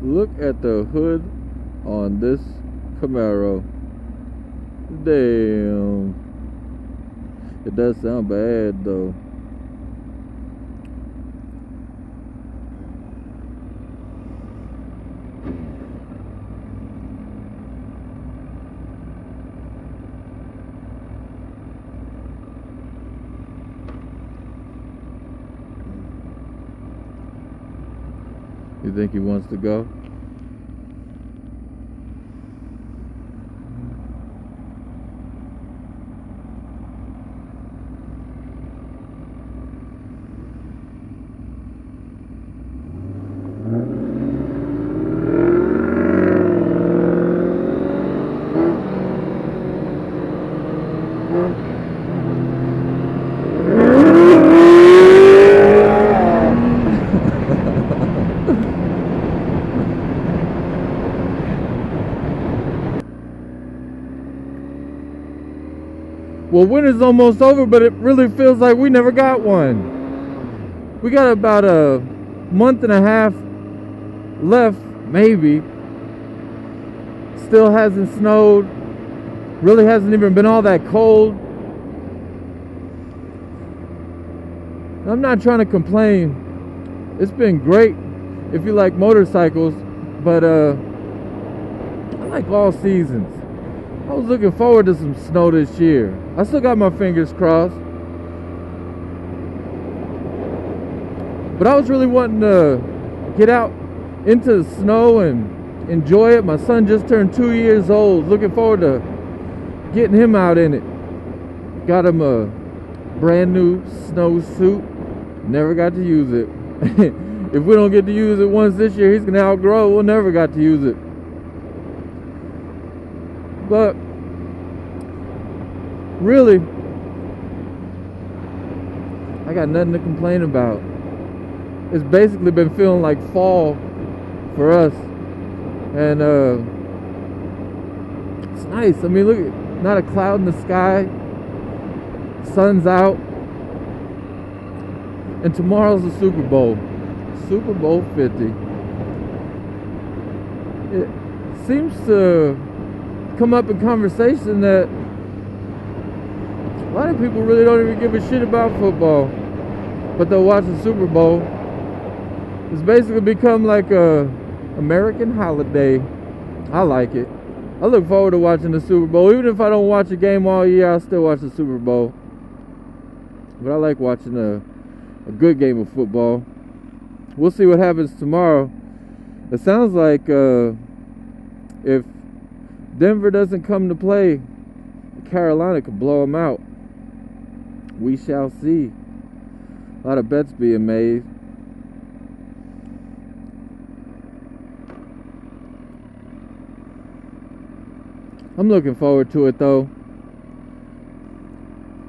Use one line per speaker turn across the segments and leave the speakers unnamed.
Look at the hood on this Camaro. Damn. It does sound bad though. You think he wants to go? Well, winter's almost over, but it really feels like we never got one. We got about a month and a half left, maybe. Still hasn't snowed. Really hasn't even been all that cold. I'm not trying to complain. It's been great if you like motorcycles, but I like all seasons. I was looking forward to some snow this year. I still got my fingers crossed. But I was really wanting to get out into the snow and enjoy it. My son just turned 2 years old. Looking forward to getting him out in it. Got him a brand new snow suit. Never got to use it. If we don't get to use it once this year, he's going to outgrow it. We'll never got to use it. But really, I got nothing to complain about. It's basically been feeling like fall for us. And it's nice. I mean, look, not a cloud in the sky. Sun's out. And tomorrow's the Super Bowl. Super Bowl 50. It seems to come up in conversation that a lot of people really don't even give a shit about football, but they'll watch the Super Bowl. It's basically become like a American holiday. I like it. I look forward to watching the Super Bowl. Even if I don't watch a game all year, I'll still watch the Super Bowl. But I like watching a good game of football. We'll see what happens tomorrow. It sounds like if Denver doesn't come to play, Carolina could blow them out. We shall see. A lot of bets being made. I'm looking forward to it though.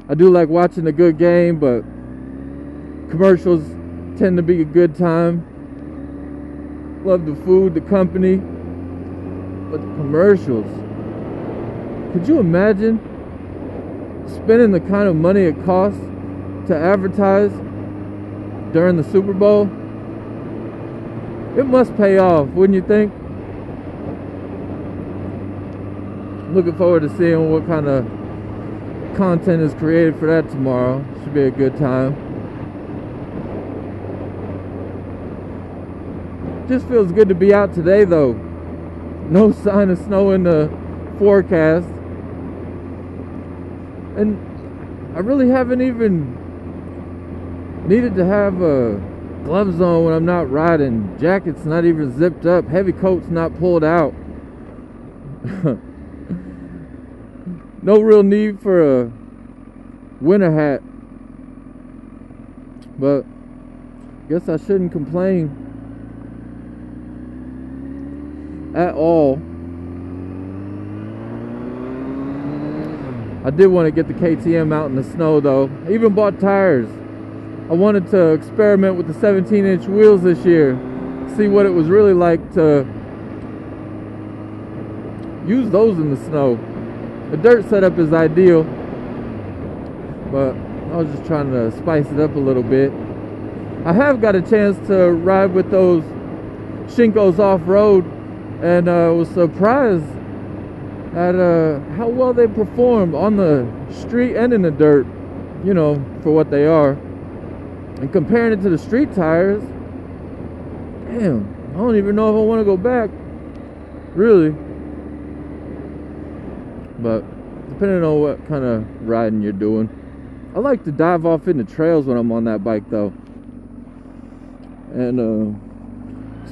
I do like watching a good game, but commercials tend to be a good time. Love the food, the company, but the commercials. Could you imagine spending the kind of money it costs to advertise during the Super Bowl? It must pay off, wouldn't you think? Looking forward to seeing what kind of content is created for that tomorrow. Should be a good time. Just feels good to be out today though. No sign of snow in the forecast. And I really haven't even needed to have gloves on when I'm not riding. Jacket's not even zipped up. Heavy coat's not pulled out. No real need for a winter hat. But guess I shouldn't complain at all. I did want to get the KTM out in the snow though. I even bought tires. I wanted to experiment with the 17-inch wheels this year. See what it was really like to use those in the snow. The dirt setup is ideal, but I was just trying to spice it up a little bit. I have got a chance to ride with those Shinkos off-road, and was surprised at how well they performed on the street and in the dirt, you know, for what they are. And comparing it to the street tires, damn, I don't even know if I want to go back, really. But depending on what kind of riding you're doing. I like to dive off into trails when I'm on that bike, though. And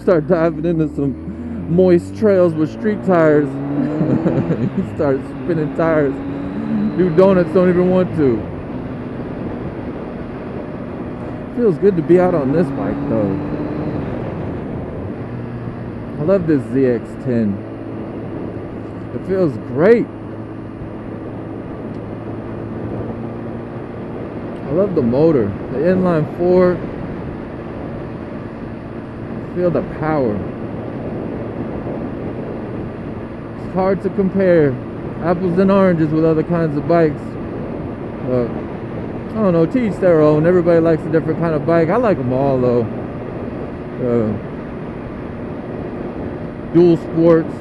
start diving into some moist trails with street tires. You start spinning tires. Do donuts, don't even want to. Feels good to be out on this bike, though. I love this ZX10. It feels great. I love the motor, the inline 4. Feel the power. It's hard to compare apples and oranges with other kinds of bikes. But I don't know, to each their own. Everybody likes a different kind of bike. I like them all, though. Dual sports,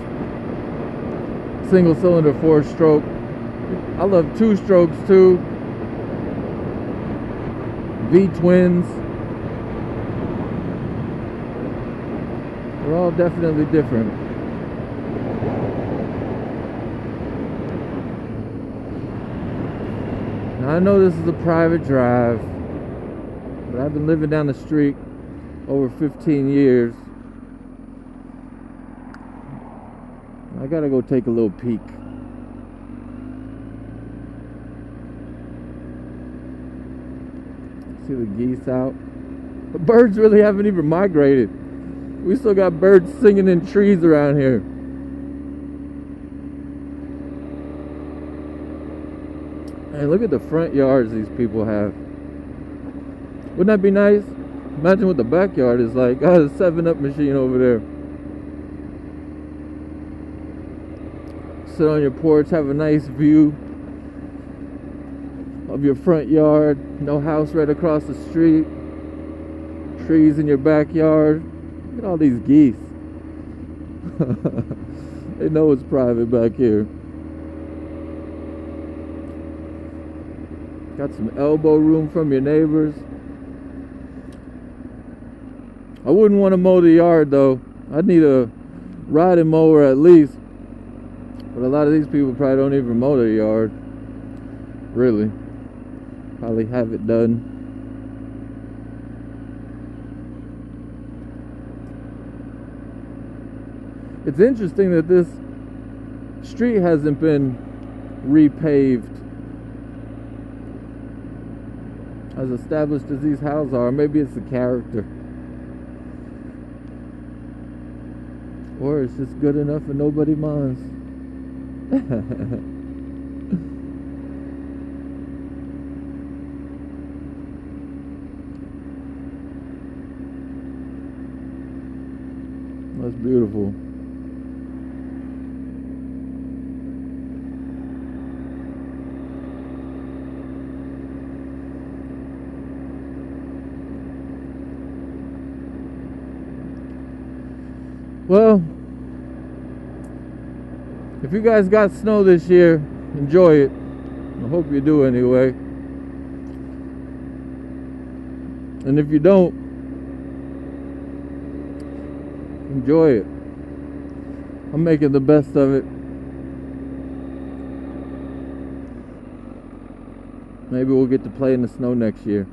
single cylinder 4-stroke. I love 2-strokes too. V-twins. They're all definitely different. Now, I know this is a private drive, but I've been living down the street over 15 years. I gotta go take a little peek. See the geese out. The birds really haven't even migrated. We still got birds singing in trees around here. Hey, look at the front yards these people have. Wouldn't that be nice? Imagine what the backyard is like. Oh, the 7-Up machine over there. Sit on your porch, have a nice view of your front yard. No house right across the street. Trees in your backyard. Look at all these geese. They know it's private back here. Got some elbow room from your neighbors. I wouldn't want to mow the yard, though. I'd need a riding mower at least. But a lot of these people probably don't even mow their yard. Really. Probably have it done. It's interesting that this street hasn't been repaved. As established as these houses are. Maybe it's the character. Or it's just good enough and nobody minds. That's beautiful. Well, if you guys got snow this year, enjoy it. I hope you do anyway. And if you don't, enjoy it. I'm making the best of it. Maybe we'll get to play in the snow next year.